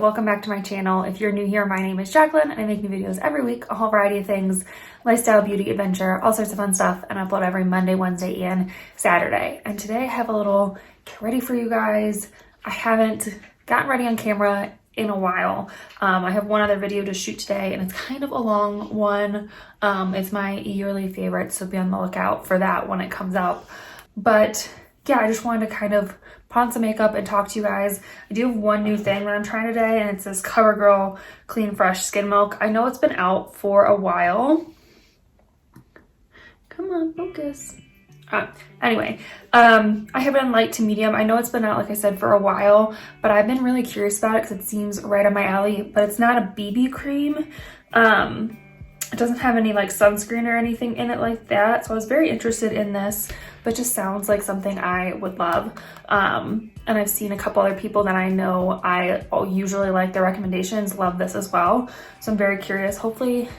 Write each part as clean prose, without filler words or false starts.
welcome back to my channel. If you're new here, my name is Jacqueline and I make new videos every week, a whole variety of things, lifestyle, beauty, adventure, all sorts of fun stuff, and I upload every Monday, Wednesday, and Saturday. And today I have a little get ready for you guys. I haven't gotten ready on camera in a while. I have one other video to shoot today and it's kind of a long one. It's my yearly favorite, so be on the lookout for that when it comes out. But yeah, I just wanted to kind of put on some makeup and talk to you guys. I do have one new thing that I'm trying today, and it's this CoverGirl Clean Fresh Skin Milk. I know it's been out for a while. Come on, focus. Anyway, I have it in light to medium. I know it's been out, like I said, for a while, but I've been really curious about it because it seems right up my alley, but it's not a BB cream. It doesn't have any like sunscreen or anything in it like that. So I was very interested in this, but just sounds like something I would love. And I've seen a couple other people that I know I usually like their recommendations, love this as well. So I'm very curious. Hopefully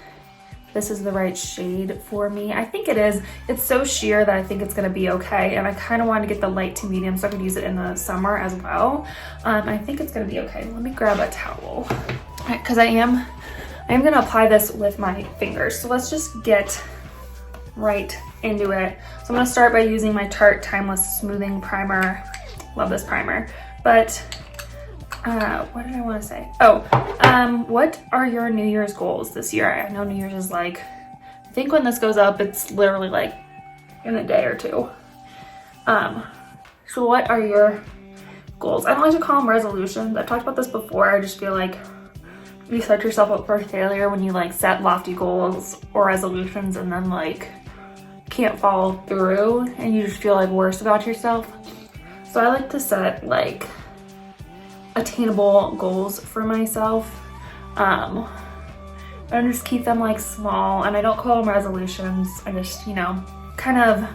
this is the right shade for me. I think it is. It's so sheer that I think it's gonna be okay. And I kind of wanted to get the light to medium so I could use it in the summer as well. I think it's gonna be okay. Let me grab a towel. Because I am gonna apply this with my fingers. So let's just get right into it. So I'm gonna start by using my Tarte Timeless Smoothing Primer. Love this primer. But what did I want to say? Oh, what are your New Year's goals this year? I know New Year's is like, I think when this goes up, it's literally like in a day or two. So what are your goals? I don't like to call them resolutions. I've talked about this before. I just feel like you set yourself up for failure when you like set lofty goals or resolutions and then like can't follow through and you just feel like worse about yourself. So I like to set like attainable goals for myself. And just keep them like small, and I don't call them resolutions. I just, you know, kind of,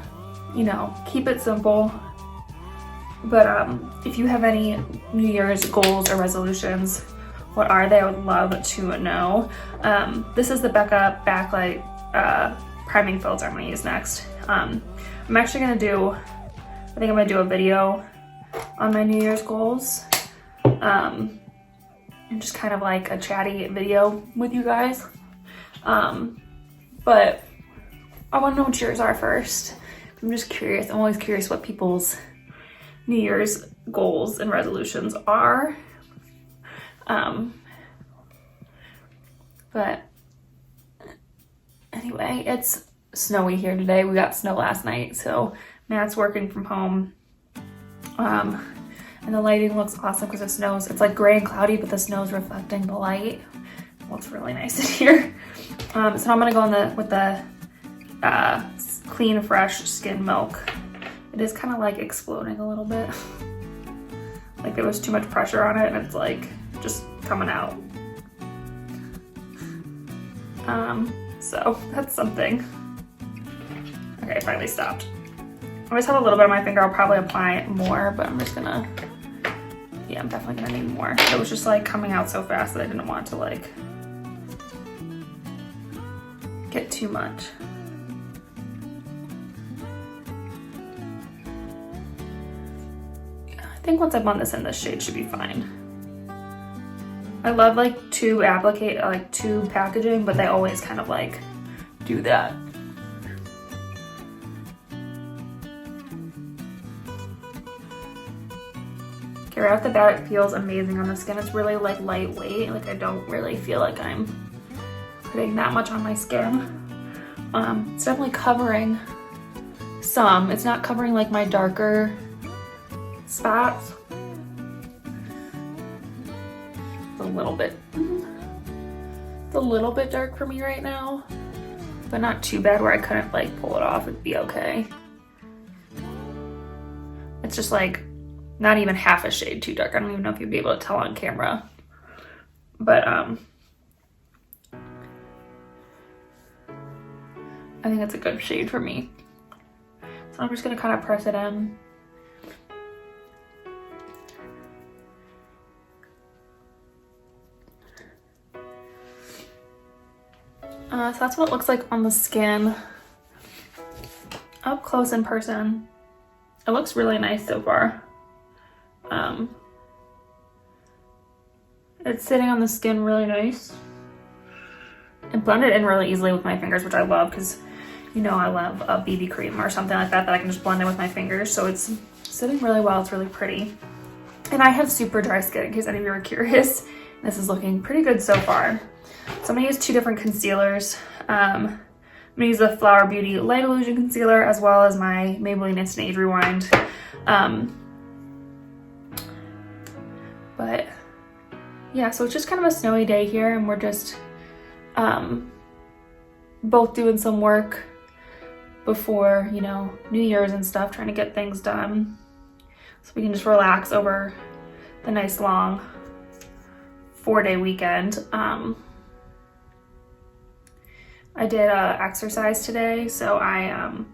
you know, keep it simple. But if you have any New Year's goals or resolutions, what are they? I would love to know. This is the Becca Backlight priming filter I'm gonna use next. I'm actually gonna do, I think I'm gonna do a video on my New Year's goals. And just kind of like a chatty video with you guys. But I wanna know what yours are first. I'm just curious. I'm always curious what people's New Year's goals and resolutions are. But anyway, it's snowy here today. We got snow last night, so Matt's working from home. And the lighting looks awesome because the snow's, it's like gray and cloudy, but the snow's reflecting the light. It looks really nice in here. So I'm gonna go in with the Clean Fresh Skin Milk. It is kind of like exploding a little bit. Like there was too much pressure on it and it's like just coming out. So that's something. Okay, I finally stopped. I just have a little bit on my finger. I'll probably apply more, but I'm just gonna, yeah, I'm definitely gonna need more. It was just like coming out so fast that I didn't want to like get too much. Yeah, I think once I blend this in, this shade should be fine. I love like tube packaging, but they always kind of like do that. Okay, right off the bat, it feels amazing on the skin. It's really like lightweight. Like I don't really feel like I'm putting that much on my skin. It's definitely covering some. It's not covering like my darker spots. It's a little bit dark for me right now, but not too bad where I couldn't like pull it off. It'd be okay. It's just like not even half a shade too dark. I don't even know if you'd be able to tell on camera, but I think it's a good shade for me. So I'm just gonna kind of press it in. So that's what it looks like on the skin. Up close in person, it looks really nice so far. It's sitting on the skin really nice. It blended in really easily with my fingers, which I love because, you know, I love a BB cream or something like that that I can just blend in with my fingers. So it's sitting really well. It's really pretty. And I have super dry skin in case any of you are curious. This is looking pretty good so far. So I'm gonna use two different concealers. I'm gonna use the Flower Beauty Light Illusion Concealer as well as my Maybelline Instant Age Rewind. But yeah, so it's just kind of a snowy day here and we're just both doing some work before, you know, New Year's and stuff, trying to get things done so we can just relax over the nice long 4-day weekend. I did exercise today, so I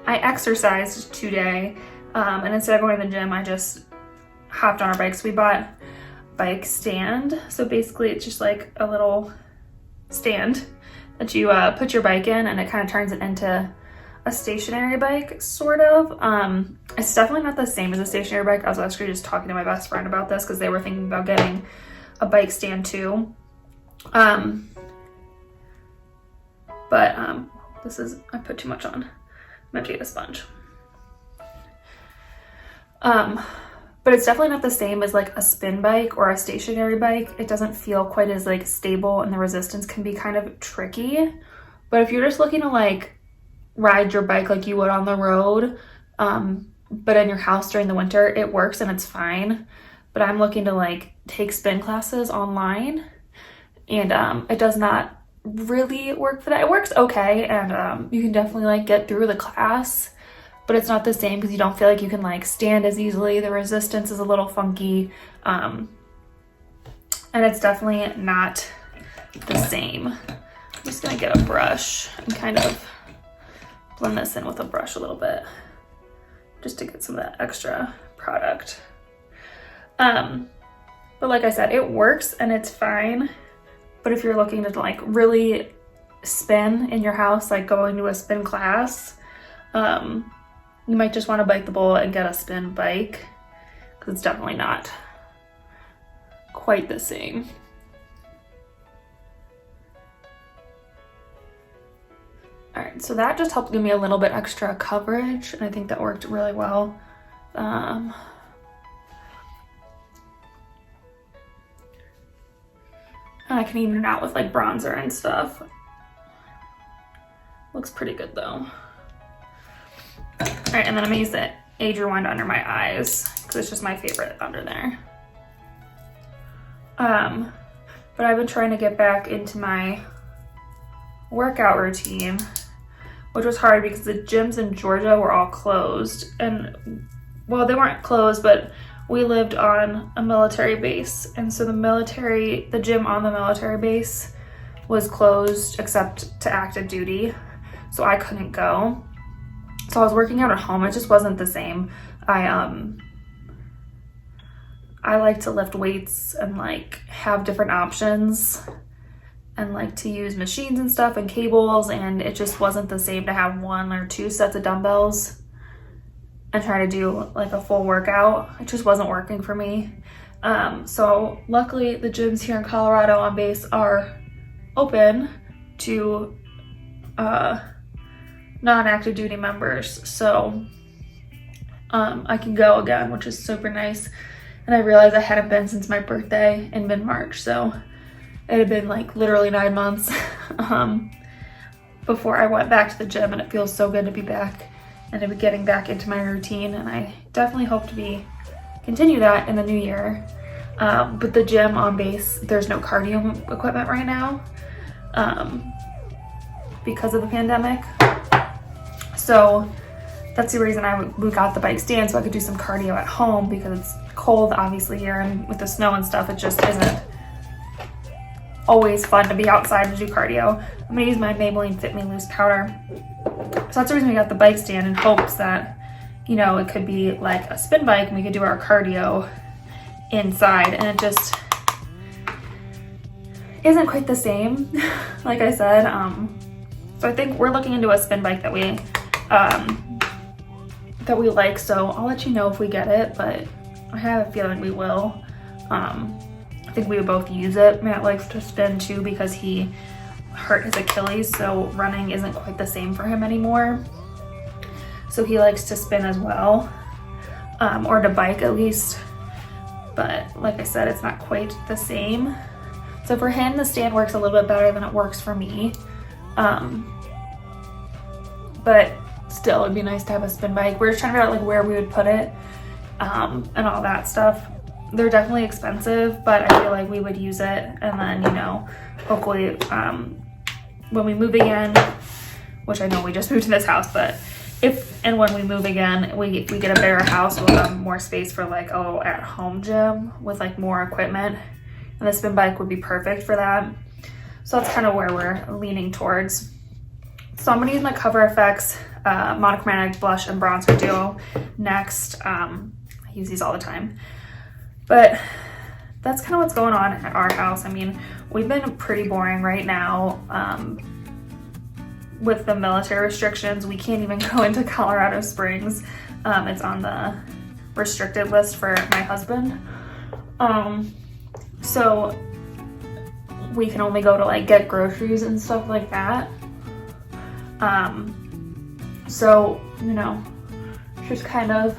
exercised today, and instead of going to the gym, I just hopped on our bikes. We bought bike stand, so basically it's just like a little stand that you put your bike in, and it kind of turns it into a stationary bike, sort of. It's definitely not the same as a stationary bike. I was actually just talking to my best friend about this because they were thinking about getting a bike stand too. This is, I put too much on. I'm gonna get a sponge. But it's definitely not the same as like a spin bike or a stationary bike. It doesn't feel quite as like stable, and the resistance can be kind of tricky. But if you're just looking to like ride your bike like you would on the road, but in your house during the winter, it works and it's fine. But I'm looking to like take spin classes online, and it does not really work for that. It works okay, and you can definitely like get through the class, but it's not the same because you don't feel like you can like stand as easily. The resistance is a little funky, and it's definitely not the same. I'm just gonna get a brush and kind of blend this in with a brush a little bit just to get some of that extra product. But like I said, it works and it's fine. But if you're looking to like really spin in your house, like going to a spin class, you might just want to bite the bullet and get a spin bike because it's definitely not quite the same. All right, so that just helped give me a little bit extra coverage, and I think that worked really well. And I can even it out with like bronzer and stuff. Looks pretty good though. All right, and then I'm gonna use the Age Rewind under my eyes because it's just my favorite under there. But I've been trying to get back into my workout routine, which was hard because the gyms in Georgia were all closed. And well, they weren't closed, but we lived on a military base, and so the gym on the military base was closed except to active duty, so I couldn't go. So I was working out at home. It just wasn't the same. I like to lift weights and like have different options and like to use machines and stuff and cables, and it just wasn't the same to have 1 or 2 sets of dumbbells and try to do like a full workout. It just wasn't working for me. So luckily the gyms here in Colorado on base are open to non-active duty members, so I can go again, which is super nice. And I realized I hadn't been since my birthday in mid-March, so it had been like literally 9 months before I went back to the gym, and it feels so good to be back and to be getting back into my routine, and I definitely hope to continue that in the new year. But the gym on base, there's no cardio equipment right now because of the pandemic. So that's the reason we got the bike stand, so I could do some cardio at home because it's cold obviously here, and with the snow and stuff, it just isn't always fun to be outside to do cardio. I'm gonna use my Maybelline Fit Me Loose powder. So that's the reason we got the bike stand, in hopes that, you know, it could be like a spin bike and we could do our cardio inside, and it just isn't quite the same, like I said. So I think we're looking into a spin bike that we like, so I'll let you know if we get it, but I have a feeling we will. I think we would both use it. Matt likes to spin too because he hurt his Achilles, so running isn't quite the same for him anymore. So he likes to spin as well, or to bike at least. But like I said, it's not quite the same. So for him, the stand works a little bit better than it works for me. But still, it'd be nice to have a spin bike. We're just trying to figure out like where we would put it, and all that stuff. They're definitely expensive, but I feel like we would use it. And then, you know, hopefully when we move again, which I know we just moved to this house, but if and when we move again, we get a bigger house, we'll have more space for like a little at-home gym with like more equipment. And the spin bike would be perfect for that. So that's kind of where we're leaning towards. So I'm gonna use my Cover FX monochromatic blush and bronzer duo next. I use these all the time. But that's kind of what's going on at our house. I mean, we've been pretty boring right now. With the military restrictions, we can't even go into Colorado Springs. It's on the restricted list for my husband. So we can only go to like get groceries and stuff like that. So, you know, just kind of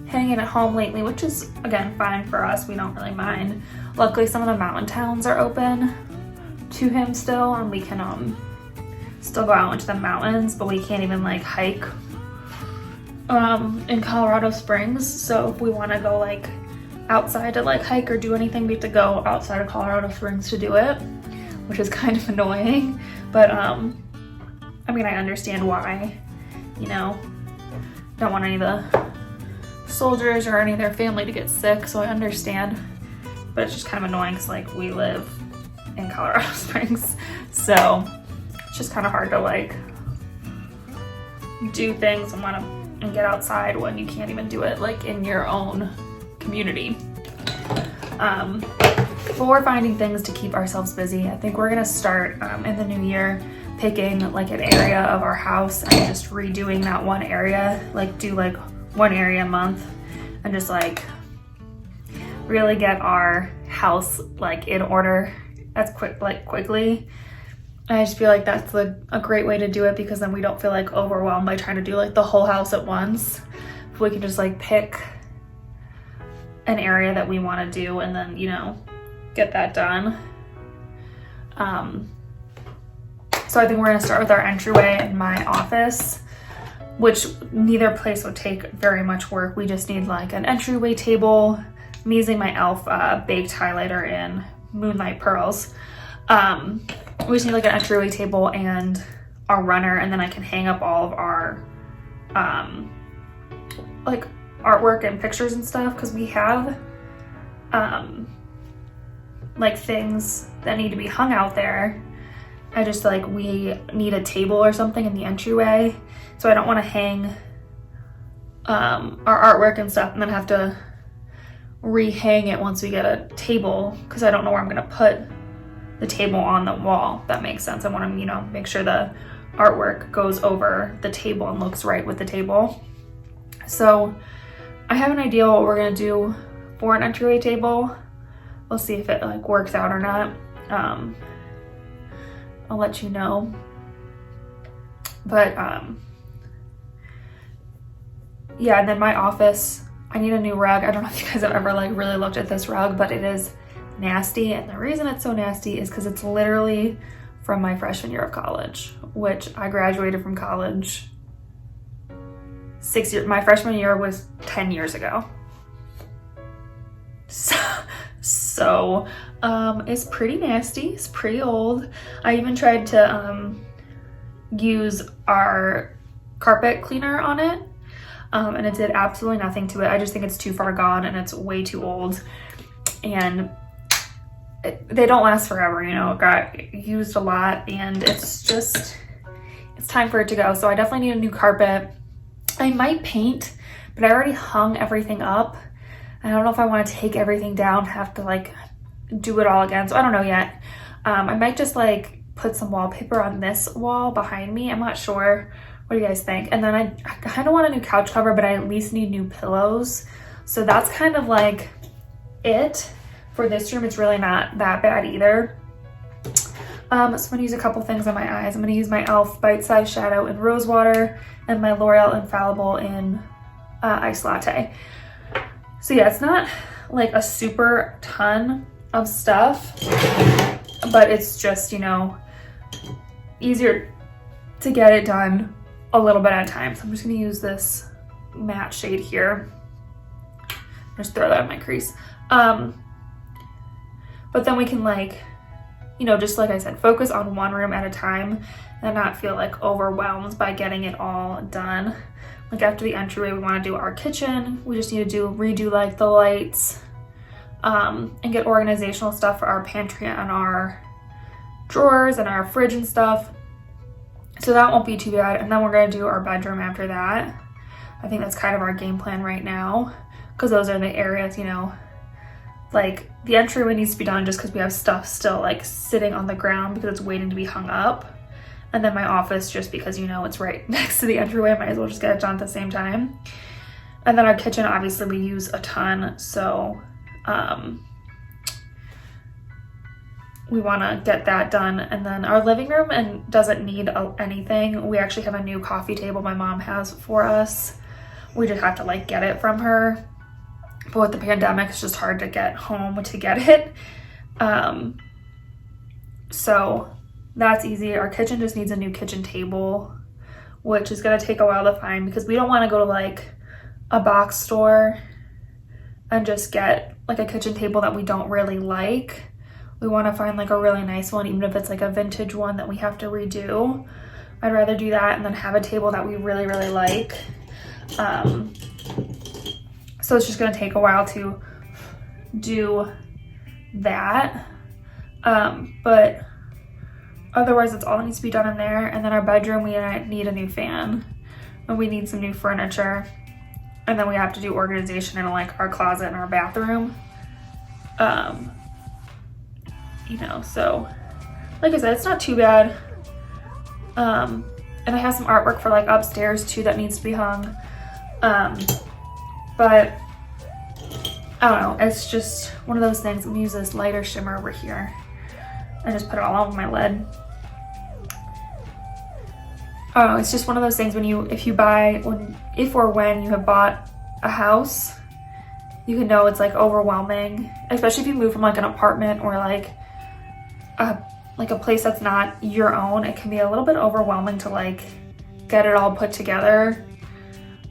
hanging at home lately, which is again fine for us. We don't really mind. Luckily, some of the mountain towns are open to him still, and we can still go out into the mountains, but we can't even like hike in Colorado Springs. So if we want to go like outside to like hike or do anything, we have to go outside of Colorado Springs to do it, which is kind of annoying. But I mean, I understand why, you know, don't want any of the soldiers or any of their family to get sick, so I understand. But it's just kind of annoying because like we live in Colorado Springs, so it's just kind of hard to like do things and want to get outside when you can't even do it like in your own community. But we're finding things to keep ourselves busy. I think we're gonna start in the new year picking like an area of our house and just redoing that one area, like do like one area a month and just like really get our house like in order quickly. And I just feel like that's a great way to do it, because then we don't feel like overwhelmed by trying to do like the whole house at once. If we can just like pick an area that we want to do and then, you know, get that done. So I think we're gonna start with our entryway in my office, which neither place would take very much work. We just need like an entryway table. I'm using my e.l.f. Baked highlighter in Moonlight Pearls. We just need like an entryway table and a runner, and then I can hang up all of our like artwork and pictures and stuff, because we have like things that need to be hung out there. I just like, we need a table or something in the entryway, so I don't want to hang our artwork and stuff and then have to rehang it once we get a table, because I don't know where I'm gonna put the table on the wall, if that makes sense. I want to, you know, make sure the artwork goes over the table and looks right with the table. So I have an idea what we're gonna do for an entryway table. We'll see if it like works out or not. I'll let you know. But yeah, and then my office, I need a new rug. I don't know if you guys have ever like really looked at this rug, but it is nasty. And the reason it's so nasty is because it's literally from my freshman year of college, which I graduated from college 6 years. My freshman year was 10 years ago. So it's pretty nasty. It's pretty old. I even tried to use our carpet cleaner on it, and it did absolutely nothing to it. I just think it's too far gone and it's way too old, and they don't last forever, you know. It got used a lot, and it's time for it to go. So I definitely need a new carpet. I might paint, but I already hung everything up. I don't know if I want to take everything down, have to like do it all again. So I don't know yet. I might just like put some wallpaper on this wall behind me. I'm not sure. What do you guys think? And then I kind of want a new couch cover, but I at least need new pillows. So that's kind of like it. for this room, it's really not that bad either. So I'm gonna use a couple things on my eyes. I'm gonna use my e.l.f. Bite Size Shadow in Rose Water and my L'Oreal Infallible in Iced Latte. So yeah, it's not like a super ton of stuff, but it's just, you know, easier to get it done a little bit at a time. So I'm just gonna use this matte shade here. Just throw that in my crease. But then we can, like, you know, just like I said, focus on one room at a time and not feel like overwhelmed by getting it all done. Like after the entryway, we want to do our kitchen. We just need to redo like the lights, and get organizational stuff for our pantry and our drawers and our fridge and stuff. So that won't be too bad. And then we're going to do our bedroom after that. I think that's kind of our game plan right now, because those are the areas, you know, like the entryway needs to be done just because we have stuff still like sitting on the ground because it's waiting to be hung up. And then my office, just because, you know, it's right next to the entryway, I might as well just get it done at the same time. And then our kitchen, obviously we use a ton, so we want to get that done. And then our living room and doesn't need anything. We actually have a new coffee table my mom has for us. We just have to like get it from her. But with the pandemic, it's just hard to get home to get it. So that's easy. Our kitchen just needs a new kitchen table, which is going to take a while to find because we don't want to go to like a box store and just get like a kitchen table that we don't really like. We want to find like a really nice one, even if it's like a vintage one that we have to redo. I'd rather do that and then have a table that we really, really like. So it's just going to take a while to do that. But otherwise, it's all that needs to be done in there. And then our bedroom, we need a new fan. And we need some new furniture. And then we have to do organization in like our closet and our bathroom. You know, so like I said, it's not too bad. And I have some artwork for like upstairs too that needs to be hung. But I don't know, it's just one of those things. I'm gonna use this lighter shimmer over here and just put it all over my lid. I don't know, it's just one of those things when if or when you have bought a house, you can know it's like overwhelming, especially if you move from like an apartment or like a place that's not your own. It can be a little bit overwhelming to like get it all put together.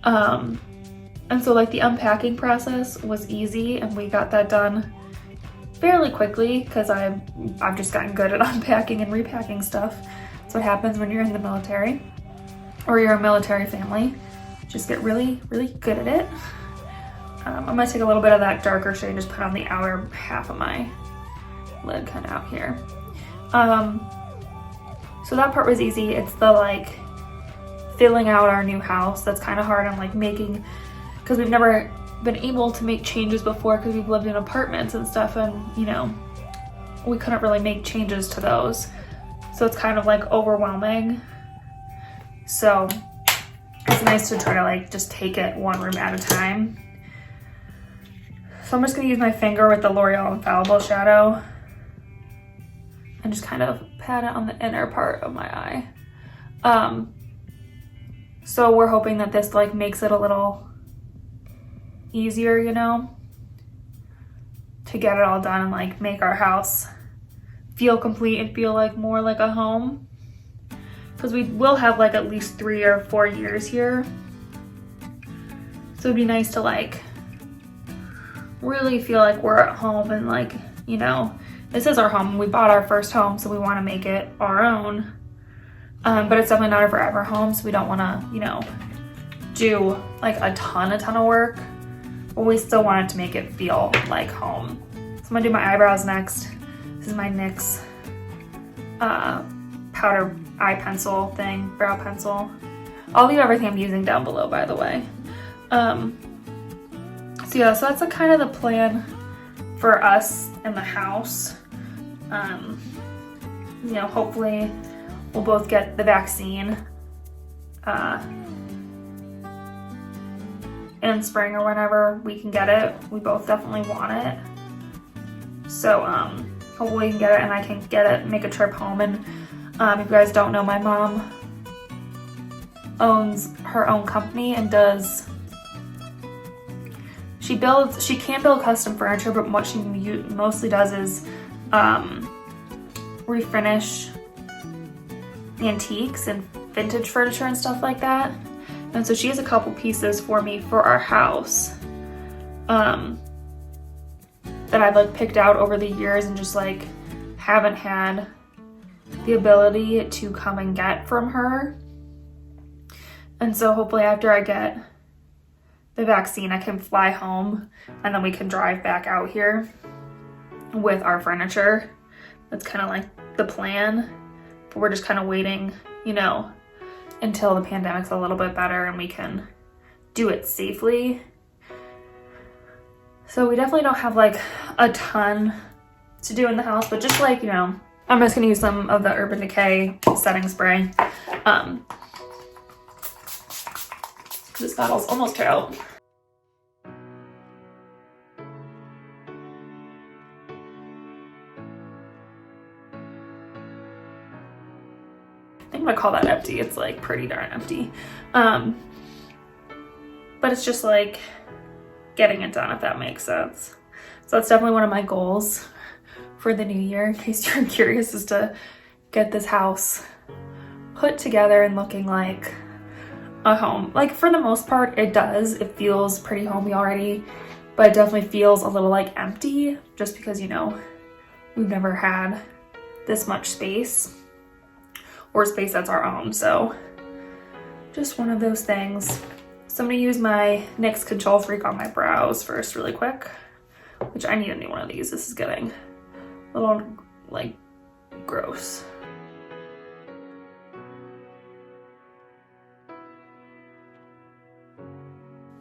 And so like the unpacking process was easy and we got that done fairly quickly because I've just gotten good at unpacking and repacking stuff. That's what happens when you're in the military or you're a military family. Just get really, really good at it. I'm gonna take a little bit of that darker shade and just put on the outer half of my lid kind of out here. So that part was easy. It's the like filling out our new house that's kind of hard. I'm like making, because we've never been able to make changes before because we've lived in apartments and stuff, and you know, we couldn't really make changes to those. So it's kind of like overwhelming. So it's nice to try to like just take it one room at a time. So I'm just gonna use my finger with the L'Oreal Infallible shadow and just kind of pat it on the inner part of my eye. So we're hoping that this like makes it a little easier, you know, to get it all done and like make our house feel complete and feel like more like a home. Because we will have like at least 3 or 4 years here. So it'd be nice to like really feel like we're at home and like, you know, this is our home. We bought our first home, so we want to make it our own. But it's definitely not a forever home, so we don't want to, you know, do like a ton of work. But we still wanted to make it feel like home. So I'm gonna do my eyebrows next. This is my NYX powder eye pencil thing, brow pencil. I'll leave everything I'm using down below, by the way. So yeah, so that's kind of the plan for us in the house. You know, hopefully we'll both get the vaccine in spring or whenever we can get it. We both definitely want it. So hopefully we can get it and I can get it, make a trip home. And if you guys don't know, my mom owns her own company and she can build custom furniture, but what she mostly does is refinish antiques and vintage furniture and stuff like that. And so she has a couple pieces for me for our house that I've like picked out over the years and just like haven't had the ability to come and get from her. And so hopefully after I get the vaccine, I can fly home and then we can drive back out here with our furniture. That's kind of like the plan, but we're just kind of waiting, you know, until the pandemic's a little bit better and we can do it safely. So we definitely don't have like a ton to do in the house, but just like, you know, I'm just gonna use some of the Urban Decay setting spray. This bottle's almost out. I'm gonna call that empty. It's like pretty darn empty. But it's just like getting it done, if that makes sense. So that's definitely one of my goals for the new year, in case you're curious, is to get this house put together and looking like a home. Like for the most part, it does. It feels pretty homey already, but it definitely feels a little like empty just because, you know, we've never had this much space or space that's our own. So just one of those things. So I'm gonna use my NYX Control Freak on my brows first really quick, which I need a new one of these. This is getting a little like gross.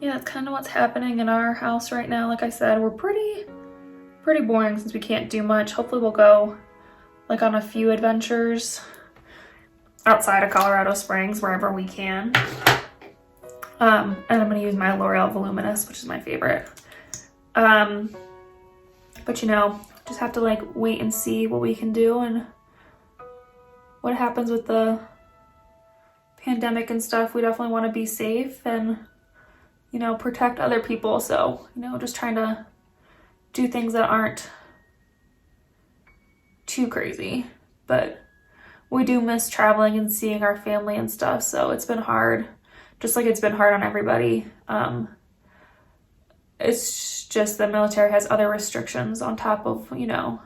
Yeah, that's kind of what's happening in our house right now. Like I said, we're pretty boring since we can't do much. Hopefully we'll go like on a few adventures outside of Colorado Springs, wherever we can. And I'm gonna use my L'Oreal Voluminous, which is my favorite. But you know, just have to like wait and see what we can do and what happens with the pandemic and stuff. We definitely want to be safe and, you know, protect other people. So, you know, just trying to do things that aren't too crazy. But we do miss traveling and seeing our family and stuff. So it's been hard, just like it's been hard on everybody. It's just the military has other restrictions on top of, you know,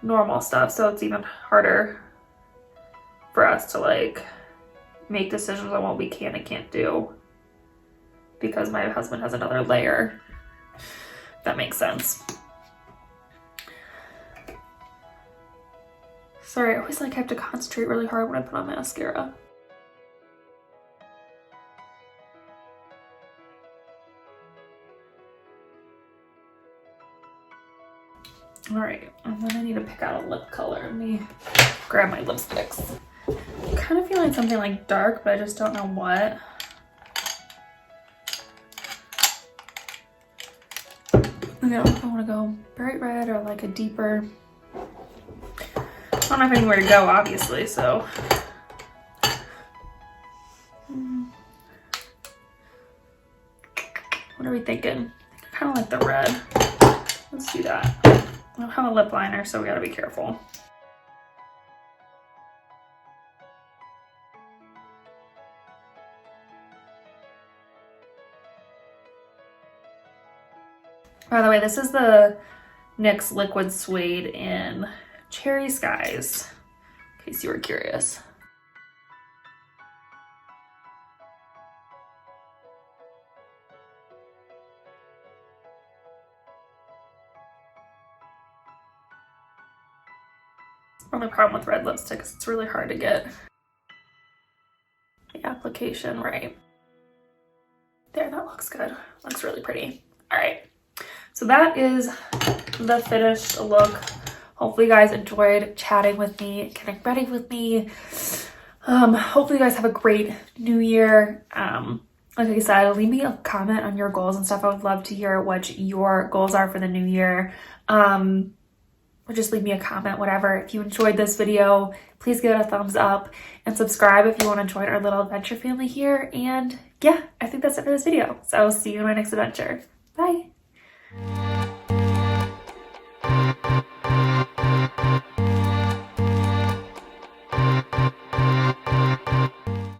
normal stuff. So it's even harder for us to like make decisions on what we can and can't do because my husband has another layer. If that makes sense. Sorry, I always like have to concentrate really hard when I put on mascara. All right, and then I need to pick out a lip color. Let me grab my lipsticks. I'm kind of feeling something like dark, but I just don't know what. You know, if I want to go bright red or like a deeper. I don't have anywhere to go, obviously, so. What are we thinking? I kind of like the red. Let's do that. I don't have a lip liner, so we gotta be careful. By the way, this is the NYX Liquid Suede in Cherry Skies, in case you were curious. The only problem with red lipstick is it's really hard to get the application right. There, that looks good. Looks really pretty. All right, so that is the finished look. Hopefully you guys enjoyed chatting with me, getting ready with me. Hopefully you guys have a great new year. like I said, leave me a comment on your goals and stuff. I would love to hear what your goals are for the new year. Or just leave me a comment, whatever. If you enjoyed this video, please give it a thumbs up and subscribe if you want to join our little adventure family here. And yeah, I think that's it for this video. So I'll see you in my next adventure. Bye.